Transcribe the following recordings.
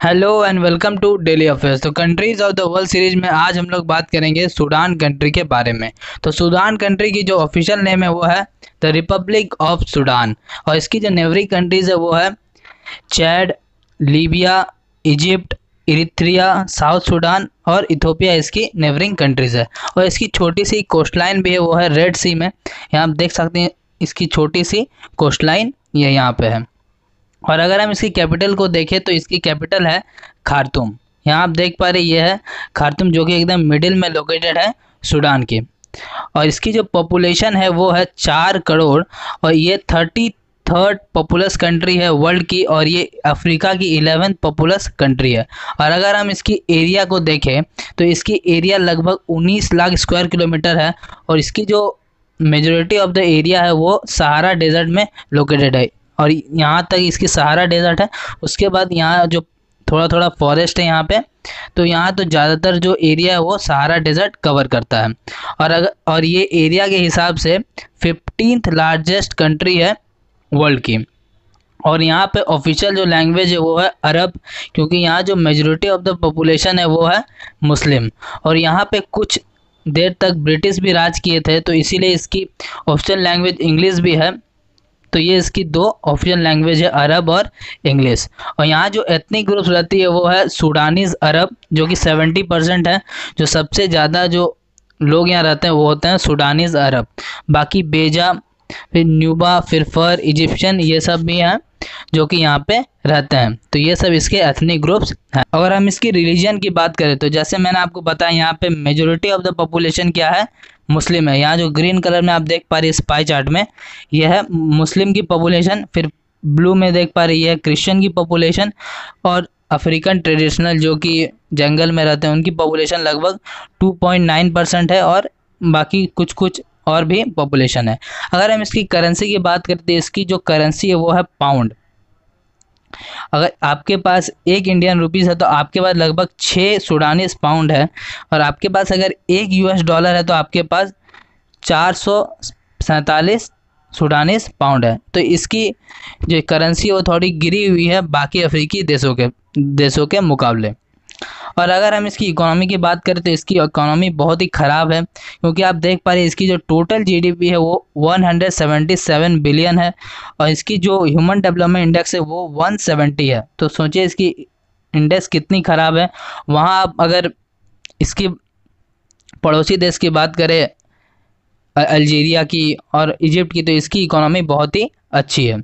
Hello and welcome to Daily Affairs. तो countries of the world series में आज हम लोग बात करेंगे सूडान कंट्री के बारे में। तो सूडान कंट्री की जो ऑफिशियल नेम है वो है द रिपब्लिक ऑफ सूडान, और इसकी जो नेबरिंग कंट्रीज है वो है Chad, Libya, Egypt, Eritrea, South Sudan और इथोपिया इसकी नेबरिंग कंट्रीज है। और इसकी छोटी सी कोस्ट लाइन भी है वो है रेड सी में। यहाँ आप देख सकते हैं इसकी छोटी सी कोस्ट लाइन ये यहाँ पे है। और अगर हम इसकी कैपिटल को देखें तो इसकी कैपिटल है खार्तूम। यहाँ आप देख पा रहे ये है खार्तूम, जो कि एकदम मिडिल में लोकेटेड है सूडान की। और इसकी जो पॉपुलेशन है वो है 4 करोड़, और ये 33rd पॉपुलस कंट्री है वर्ल्ड की, और ये अफ्रीका की 11th पॉपुलस कंट्री है। और अगर हम इसकी एरिया को देखें तो इसकी एरिया लगभग 19 लाख स्क्वायर किलोमीटर है, और इसकी जो मेजोरिटी ऑफ द एरिया है वो सहारा डेजर्ट में लोकेटेड है। और यहाँ तक इसकी सहारा डेजर्ट है, उसके बाद यहाँ जो थोड़ा थोड़ा फॉरेस्ट है यहाँ पे, तो यहाँ तो ज़्यादातर जो एरिया है वो सहारा डेजर्ट कवर करता है। और ये एरिया के हिसाब से 15th लार्जेस्ट कंट्री है वर्ल्ड की। और यहाँ पे ऑफिशियल जो लैंग्वेज है वो है अरब, क्योंकि यहाँ जो मेजोरिटी ऑफ द पॉपुलेशन है वो है मुस्लिम। और यहाँ पे कुछ देर तक ब्रिटिश भी राज किए थे, तो इसीलिए इसकी ऑफिशियल लैंग्वेज इंग्लिश भी है। तो ये इसकी दो ऑफिशियल लैंग्वेज है, अरब और इंग्लिश। और यहाँ जो एथनिक ग्रुप्स रहती है वो है सूडानीज अरब, जो कि 70% है। जो सबसे ज़्यादा जो लोग यहाँ रहते हैं वो होते हैं सूडानीज अरब। बाकी बेजा, फिर न्यूबा, फिर फर, इजिप्शियन, ये सब भी हैं जो कि यहाँ पे रहते हैं। तो ये सब इसके एथनिक ग्रुप्स हैं। अगर हम इसकी रिलीजन की बात करें तो जैसे मैंने आपको बताया, यहाँ पे मेजोरिटी ऑफ द पॉपुलेशन क्या है, मुस्लिम है। यहाँ जो ग्रीन कलर में आप देख पा रहे हैं इस पाई चार्ट में, यह है मुस्लिम की पॉपुलेशन। फिर ब्लू में देख पा रही है क्रिश्चियन की पॉपुलेशन, और अफ्रीकन ट्रेडिशनल जो कि जंगल में रहते हैं उनकी पॉपुलेशन लगभग 2.9% है, और बाकी कुछ कुछ और भी पॉपुलेशन है। अगर हम इसकी करेंसी की बात करते हैं, इसकी जो करेंसी है वो है पाउंड। अगर आपके पास 1 इंडियन रुपीज़ है तो आपके पास लगभग 6 सूडानीज पाउंड है। और आपके पास अगर 1 US डॉलर है तो आपके पास 447 सूडानीज पाउंड है। तो इसकी जो करेंसी है वो थोड़ी गिरी हुई है बाकी अफ्रीकी देशों के मुकाबले। और अगर हम इसकी इकोनॉमी की बात करें तो इसकी इकोनॉमी बहुत ही ख़राब है, क्योंकि आप देख पा रहे हैं इसकी जो टोटल जीडीपी है वो 177 बिलियन है, और इसकी जो ह्यूमन डेवलपमेंट इंडेक्स है वो 170 है। तो सोचिए इसकी इंडेक्स कितनी ख़राब है। वहाँ आप अगर इसकी पड़ोसी देश की बात करें अल्जीरिया की और इजिप्ट की, तो इसकी इकोनॉमी बहुत ही अच्छी है।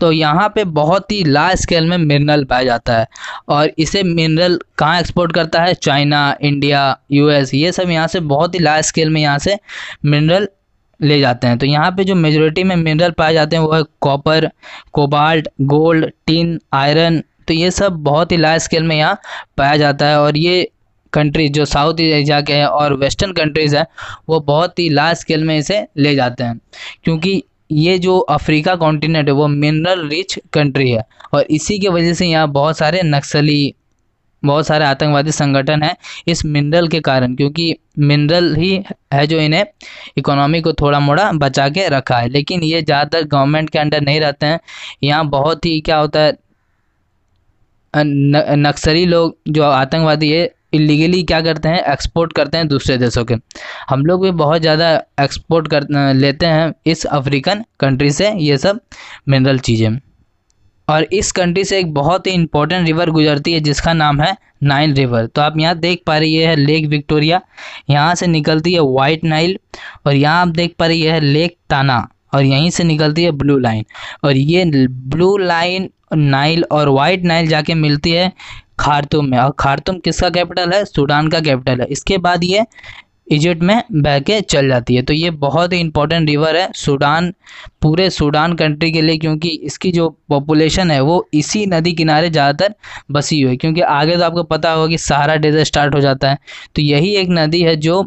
तो यहाँ पे बहुत ही लार्ज स्केल में मिनरल पाया जाता है, और इसे मिनरल कहाँ एक्सपोर्ट करता है, चाइना, इंडिया, यूएस, ये सब यहाँ से बहुत ही लार्ज स्केल में यहाँ से मिनरल ले जाते हैं। तो यहाँ पे जो मेजोरिटी में मिनरल पाए जाते हैं वो है copper, cobalt, gold, tin, iron. तो ये सब बहुत ही लार्ज स्केल में यहाँ पाया जाता है। और ये कंट्रीज जो साउथ एशिया के हैं और वेस्टर्न कंट्रीज़ हैं वो बहुत ही लार्ज स्केल में इसे ले जाते हैं, क्योंकि ये जो अफ्रीका कॉन्टिनेंट है वो मिनरल रिच कंट्री है। और इसी की वजह से यहाँ बहुत सारे नक्सली, बहुत सारे आतंकवादी संगठन हैं इस मिनरल के कारण, क्योंकि मिनरल ही है जो इन्हें इकोनॉमी को थोड़ा मोड़ा बचा के रखा है। लेकिन ये ज़्यादातर गवर्नमेंट के अंडर नहीं रहते हैं। यहाँ बहुत ही क्या होता है, नक्सली लोग जो आतंकवादी है इलीगली क्या करते हैं, एक्सपोर्ट करते हैं दूसरे देशों के। हम लोग भी बहुत ज़्यादा एक्सपोर्ट कर लेते हैं इस अफ्रीकन कंट्री से ये सब मिनरल चीज़ें। और इस कंट्री से एक बहुत ही इंपॉर्टेंट रिवर गुजरती है जिसका नाम है नाइल रिवर। तो आप यहाँ देख पा रही है लेक विक्टोरिया, यहाँ से निकलती है वाइट नाइल, और यहाँ आप देख पा रही है लेक ताना, और यहीं से निकलती है ब्लू लाइन। और ये ब्लू लाइन, नाइल और वाइट नाइल जाके मिलती है खार्तूम में, और खार्तूम किसका कैपिटल है, सूडान का कैपिटल है। इसके बाद ये इजिप्ट में बह के चल जाती है। तो ये बहुत ही इंपॉर्टेंट रिवर है सूडान, पूरे सूडान कंट्री के लिए, क्योंकि इसकी जो पॉपुलेशन है वो इसी नदी किनारे ज़्यादातर बसी हुई है। क्योंकि आगे तो आपको पता होगा कि सहारा डेजर्ट स्टार्ट हो जाता है, तो यही एक नदी है जो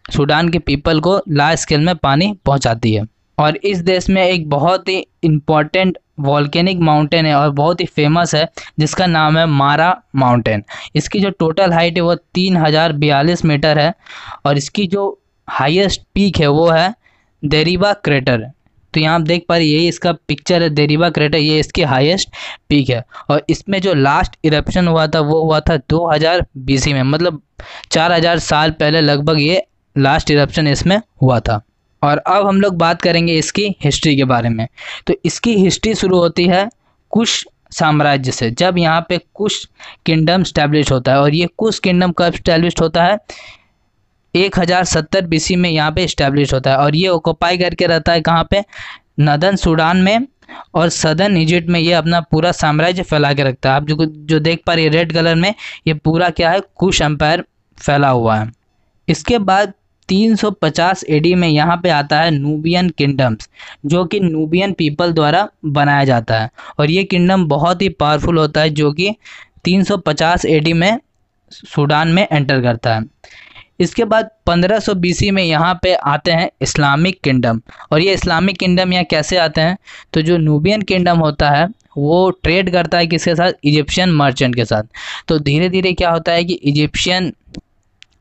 सूडान के पीपल को लार्ज स्केल में पानी पहुंचाती है। और इस देश में एक बहुत ही इम्पॉर्टेंट वॉल्केनिक माउंटेन है और बहुत ही फेमस है जिसका नाम है मारा माउंटेन। इसकी जो टोटल हाइट है वो 3042 मीटर है, और इसकी जो हाईएस्ट पीक है वो है देरीबा क्रेटर। तो तो यहाँ आप देख पा रहे यही इसका पिक्चर है, देरीबा क्रेटर, ये इसकी हाईएस्ट पीक है। और इसमें जो लास्ट इरप्शन हुआ था वो हुआ था 2000 BC में, मतलब 4000 साल पहले लगभग ये लास्ट इरप्शन इसमें हुआ था। और अब हम लोग बात करेंगे इसकी हिस्ट्री के बारे में। तो इसकी हिस्ट्री शुरू होती है कुश साम्राज्य से, जब यहाँ पे कुश किंगडम स्टैब्लिश होता है। और ये कुश किंगडम कब स्टैब्लिश होता है? 1070 BC में यहाँ पे इस्टेब्लिश होता है। और ये ऑक्यूपाई करके रहता है कहाँ पे? नदन सूडान में और सदर्न इजिप्ट में ये अपना पूरा साम्राज्य फैला के रखता है। आप जो देख पा रहे हैं रेड कलर में, ये पूरा क्या है? कुश एम्पायर फैला हुआ है। इसके बाद 350 AD में यहाँ पे आता है नूबियन किंगडम्स, जो कि नूबियन पीपल द्वारा बनाया जाता है। और ये किंगडम बहुत ही पावरफुल होता है, जो कि 350 AD में सूडान में एंटर करता है। इसके बाद 1500 BC में यहाँ पे आते हैं इस्लामिक किंगडम। और ये इस्लामिक किंगडम यहाँ कैसे आते हैं? तो जो नूबियन किंगडम होता है वो ट्रेड करता है किसके साथ? इजिप्शियन मर्चेंट के साथ। तो धीरे धीरे क्या होता है कि इजिप्शियन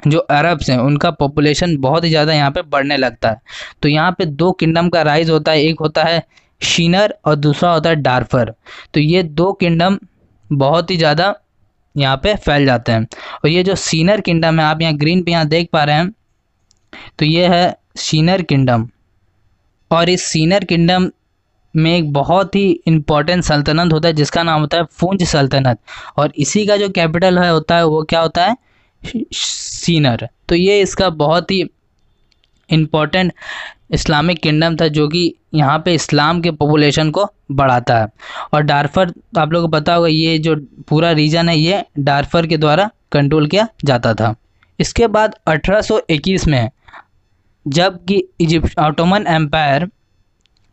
जो अरब्स हैं उनका पॉपुलेशन बहुत ही ज़्यादा यहाँ पे बढ़ने लगता है। तो यहाँ पे दो किंगडम का राइज होता है, एक होता है शिनर और दूसरा होता है डार्फर। तो ये दो किंगडम बहुत ही ज़्यादा यहाँ पे फैल जाते हैं। और ये जो सीनर किंगडम है, आप यहाँ ग्रीन पे यहाँ देख पा रहे हैं, तो ये है सीनर किंगडम। और इस सीनर किंगडम में एक बहुत ही इम्पोर्टेंट सल्तनत होता है जिसका नाम होता है फुंज सल्तनत। और इसी का जो कैपिटल है होता है वो क्या होता है? सीनर। तो ये इसका बहुत ही इम्पोर्टेंट इस्लामिक किंगडम था, जो कि यहाँ पे इस्लाम के पॉपुलेशन को बढ़ाता है। और डार्फर, तो आप लोगों को पता होगा ये जो पूरा रीजन है ये डार्फर के द्वारा कंट्रोल किया जाता था। इसके बाद 1821 में जब कि ऑटोमन एम्पायर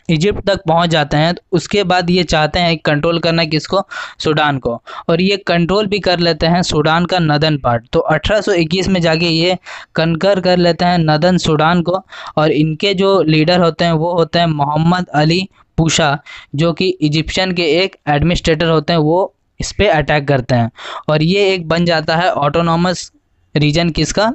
इजिप्ट तक पहुंच जाते हैं, तो उसके बाद ये चाहते हैं कंट्रोल करना किसको? सूडान को। और ये कंट्रोल भी कर लेते हैं सूडान का नदन पार्ट। तो 1821 में जाके ये कनकर कर लेते हैं नदन सूडान को। और इनके जो लीडर होते हैं वो होते हैं मोहम्मद अली पूशा, जो कि इजिप्शियन के एक एडमिनिस्ट्रेटर होते हैं, वो इस पर अटैक करते हैं। और ये एक बन जाता है ऑटोनॉमस रीजन किसका?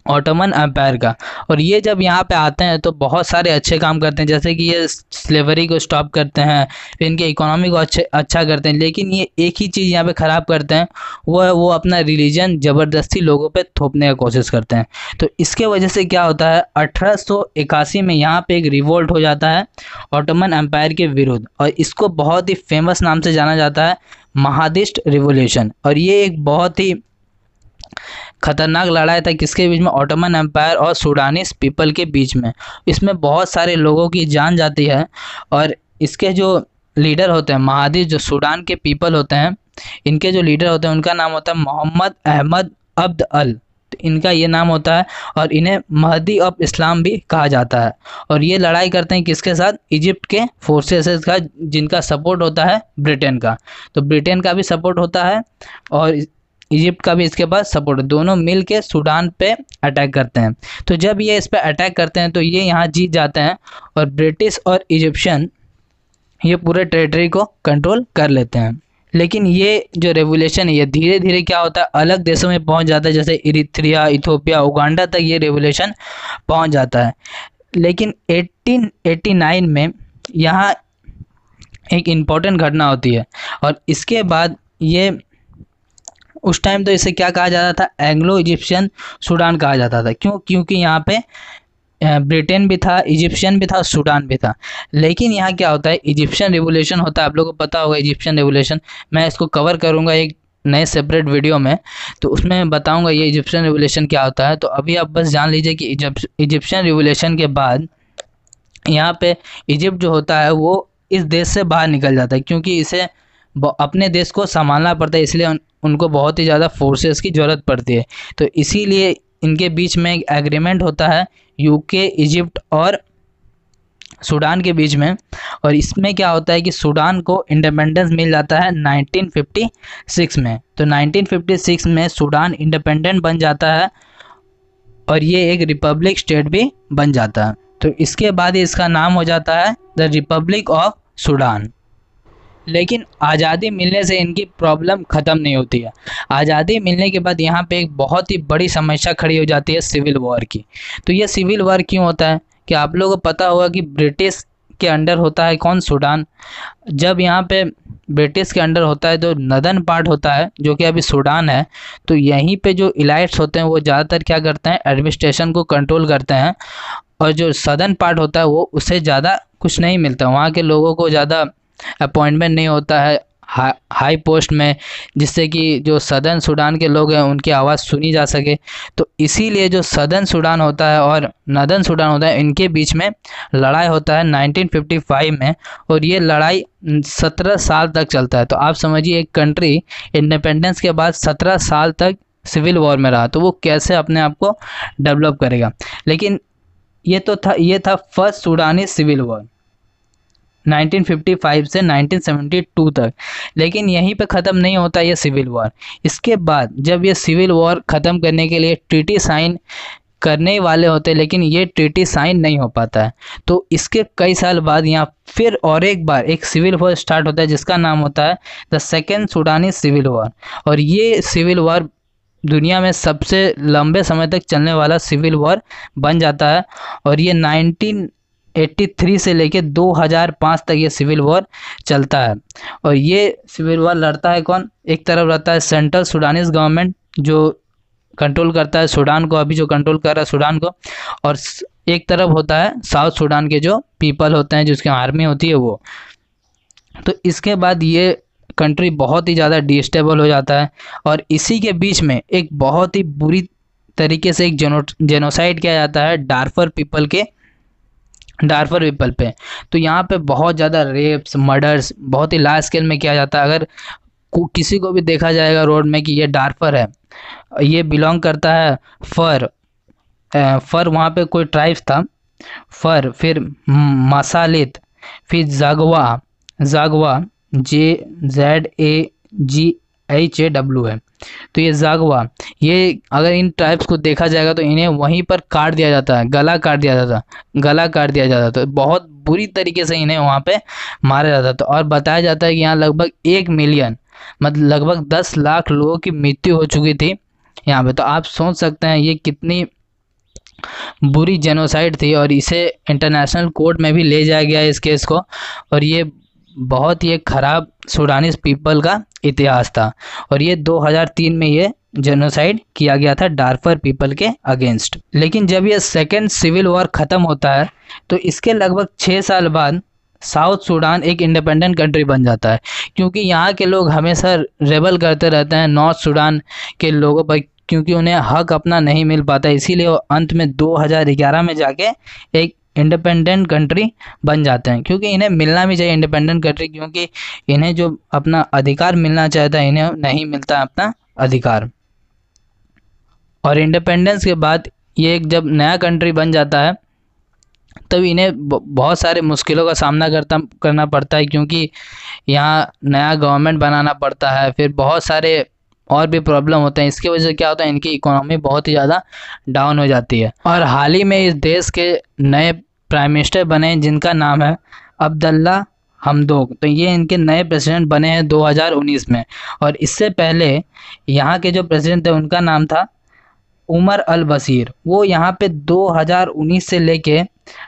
ऑटोमन एम्पायर का। और ये जब यहाँ पे आते हैं तो बहुत सारे अच्छे काम करते हैं, जैसे कि ये स्लेवरी को स्टॉप करते हैं, फिर इनके इकोनॉमी को अच्छा करते हैं। लेकिन ये एक ही चीज़ यहाँ पे ख़राब करते हैं, वो है वो अपना रिलीजन ज़बरदस्ती लोगों पे थोपने की कोशिश करते हैं। तो इसके वजह से क्या होता है? 1881 में यहाँ पे एक रिवोल्ट हो जाता है ऑटोमन एम्पायर के विरुद्ध। और इसको बहुत ही फेमस नाम से जाना जाता है महादिस्ट रिवोल्यूशन। और ये एक बहुत ही खतरनाक लड़ाई था किसके बीच में? ऑटोमन एम्पायर और सूडानीस पीपल के बीच में। इसमें बहुत सारे लोगों की जान जाती है। और इसके जो लीडर होते हैं महादिस, जो सूडान के पीपल होते हैं, इनके जो लीडर होते हैं उनका नाम होता है मोहम्मद अहमद अब्द अल। तो इनका ये नाम होता है। और इन्हें महदी ऑफ इस्लाम भी कहा जाता है। और ये लड़ाई करते हैं किसके साथ? इजिप्ट के फोर्सेस का, जिनका सपोर्ट होता है ब्रिटेन का। तो ब्रिटेन का भी सपोर्ट होता है और इजिप्ट का भी इसके पास सपोर्ट, दोनों मिल के सूडान पे अटैक करते हैं। तो जब ये इस पे अटैक करते हैं तो ये यहाँ जीत जाते हैं और ब्रिटिश और इजिप्शियन ये पूरे टेरिटरी को कंट्रोल कर लेते हैं। लेकिन ये जो रेवोल्यूशन है ये धीरे धीरे क्या होता है? अलग देशों में पहुँच जाता है, जैसे इरित्रिया, इथोपिया, उगांडा तक ये रेवोल्यूशन पहुँच जाता है। लेकिन 1889 में यहाँ एक इम्पॉर्टेंट घटना होती है। और इसके बाद ये उस टाइम तो इसे क्या कहा जाता था? एंग्लो इजिप्शियन सूडान कहा जाता था। क्यों? क्योंकि यहाँ पे ब्रिटेन भी था, इजिप्शियन भी था, सूडान भी था। लेकिन यहाँ क्या होता है? इजिप्शियन रिवोल्यूशन होता है, आप लोगों को पता होगा इजिप्शियन रिवोल्यूशन। मैं इसको कवर करूँगा एक नए सेपरेट वीडियो में, तो उसमें मैं बताऊँगा ये इजिप्शियन रिवोल्यूशन क्या होता है। तो अभी आप बस जान लीजिए कि इजिप्शियन रिवोल्यूशन के बाद यहाँ पे इजिप्ट जो होता है वो इस देश से बाहर निकल जाता है, क्योंकि इसे अपने देश को संभालना पड़ता है, इसलिए उनको बहुत ही ज़्यादा फोर्सेस की ज़रूरत पड़ती है। तो इसीलिए इनके बीच में एक एग्रीमेंट होता है यूके, इजिप्ट और सूडान के बीच में। और इसमें क्या होता है कि सूडान को इंडिपेंडेंस मिल जाता है 1956 में। तो 1956 में सूडान इंडिपेंडेंट बन जाता है और ये एक रिपब्लिक स्टेट भी बन जाता है। तो इसके बाद इसका नाम हो जाता है द रिपब्लिक ऑफ सूडान। लेकिन आज़ादी मिलने से इनकी प्रॉब्लम ख़त्म नहीं होती है। आज़ादी मिलने के बाद यहाँ पे एक बहुत ही बड़ी समस्या खड़ी हो जाती है सिविल वॉर की। तो ये सिविल वॉर क्यों होता है? कि आप लोगों को पता होगा कि ब्रिटिश के अंडर होता है कौन, सूडान। जब यहाँ पे ब्रिटिश के अंडर होता है तो नदर्न पार्ट होता है जो कि अभी सूडान है, तो यहीं पे जो इलाइट्स होते हैं वो ज़्यादातर क्या करते हैं, एडमिनिस्ट्रेशन को कंट्रोल करते हैं। और जो सदर्न पार्ट होता है वो उससे ज़्यादा कुछ नहीं मिलता, वहाँ के लोगों को ज़्यादा अपॉइंटमेंट नहीं होता है हाई पोस्ट में, जिससे कि जो सदर्न सूडान के लोग हैं उनकी आवाज़ सुनी जा सके। तो इसीलिए जो सदर्न सूडान होता है और नदर्न सूडान होता है, इनके बीच में लड़ाई होता है 1955 में, और ये लड़ाई 17 साल तक चलता है। तो आप समझिए एक कंट्री इंडिपेंडेंस के बाद 17 साल तक सिविल वॉर में रहा, तो वो कैसे अपने आप को डेवलप करेगा। लेकिन ये था फर्स्ट सूडानी सिविल वॉर 1955 से 1972 तक। लेकिन यहीं पे ख़त्म नहीं होता ये सिविल वॉर। इसके बाद जब ये सिविल वॉर ख़त्म करने के लिए ट्रीटी साइन करने वाले होते हैं, लेकिन ये ट्रीटी साइन नहीं हो पाता है, तो इसके कई साल बाद यहाँ फिर और एक बार एक सिविल वॉर स्टार्ट होता है जिसका नाम होता है द सेकेंड सूडानी सिविल वॉर। और ये सिविल वॉर दुनिया में सबसे लंबे समय तक चलने वाला सिविल वॉर बन जाता है। और ये 1983 से लेके 2005 तक ये सिविल वॉर चलता है। और ये सिविल वॉर लड़ता है कौन, एक तरफ रहता है सेंट्रल सूडानीज गवर्नमेंट जो कंट्रोल करता है सूडान को, अभी जो कंट्रोल कर रहा है सूडान को, और एक तरफ होता है साउथ सूडान के जो पीपल होते हैं जिसकी आर्मी होती है वो। तो इसके बाद ये कंट्री बहुत ही ज़्यादा डिस्टेबल हो जाता है, और इसी के बीच में एक बहुत ही बुरी तरीके से एक जेनोसाइड किया जाता है डार्फर पीपल पे। तो यहाँ पे बहुत ज़्यादा रेप्स, मर्डर्स बहुत ही लार्ज स्केल में किया जाता है। अगर किसी को भी देखा जाएगा रोड में कि ये डार्फर है, ये बिलोंग करता है फर वहाँ पे कोई ट्राइब्स था, फर, फिर मसालित, फिर जागवा JZAGHAW है। तो ये जागवा, ये अगर इन ट्राइब्स को देखा जाएगा तो इन्हें वहीं पर काट दिया जाता है, गला काट दिया जाता। तो बहुत बुरी तरीके से इन्हें वहाँ पे मारा जाता था। और बताया जाता है कि यहाँ लगभग 1 मिलियन मतलब लगभग 10 लाख लोगों की मृत्यु हो चुकी थी यहाँ पे। तो आप सोच सकते हैं ये कितनी बुरी जेनोसाइड थी, और इसे इंटरनेशनल कोर्ट में भी ले जाया गया इस केस को। और ये बहुत ही एक ख़राब सूडानीज पीपल का इतिहास था, और ये 2003 में ये जेनोसाइड किया गया था डार्फर पीपल के अगेंस्ट। लेकिन जब ये सेकेंड सिविल वॉर ख़त्म होता है तो इसके लगभग 6 साल बाद साउथ सूडान एक इंडिपेंडेंट कंट्री बन जाता है, क्योंकि यहाँ के लोग हमेशा रेबल करते रहते हैं नॉर्थ सूडान के लोगों पर, क्योंकि उन्हें हक अपना नहीं मिल पाता। इसीलिए वो अंत में 2011 में जाके एक इंडिपेंडेंट कंट्री बन जाते हैं, क्योंकि इन्हें मिलना भी चाहिए इंडिपेंडेंट कंट्री, क्योंकि इन्हें जो अपना अधिकार मिलना चाहता है इन्हें नहीं मिलता अपना अधिकार। और इंडिपेंडेंस के बाद ये एक जब नया कंट्री बन जाता है तब इन्हें बहुत सारे मुश्किलों का सामना करना पड़ता है, क्योंकि यहाँ नया गवर्नमेंट बनाना पड़ता है, फिर बहुत सारे और भी प्रॉब्लम होते हैं। इसकी वजह से क्या होता है, इनकी इकोनॉमी बहुत ही ज़्यादा डाउन हो जाती है। और हाल ही में इस देश के नए प्राइम मिनिस्टर बने जिनका नाम है अब्दुल्ला हमदोक, तो ये इनके नए प्रेसिडेंट बने हैं 2019 में। और इससे पहले यहाँ के जो प्रेसिडेंट थे उनका नाम था उमर अल बशीर। वो यहाँ पे 2019 से लेके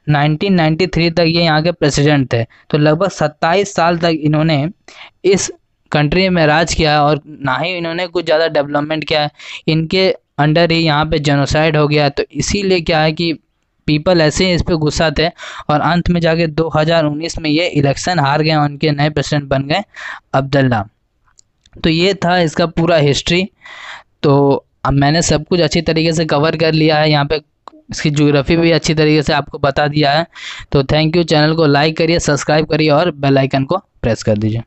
1993 तक ये यहाँ के प्रेसिडेंट थे। तो लगभग 27 साल तक इन्होंने इस कंट्री में राज किया है, और ना ही इन्होंने कुछ ज़्यादा डेवलपमेंट किया है। इनके अंडर ही यहाँ पे जेनोसाइड हो गया। तो इसीलिए क्या है कि पीपल ऐसे ही इस पर गुस्सा थे, और अंत में जाके 2019 में ये इलेक्शन हार गए, उनके नए प्रेसिडेंट बन गए अब्दुल्ला। तो ये था इसका पूरा हिस्ट्री। तो अब मैंने सब कुछ अच्छी तरीके से कवर कर लिया है, यहाँ पे इसकी ज्योग्राफी भी अच्छी तरीके से आपको बता दिया है। तो थैंक यू, चैनल को लाइक करिए, सब्सक्राइब करिए और बेल आइकन को प्रेस कर दीजिए।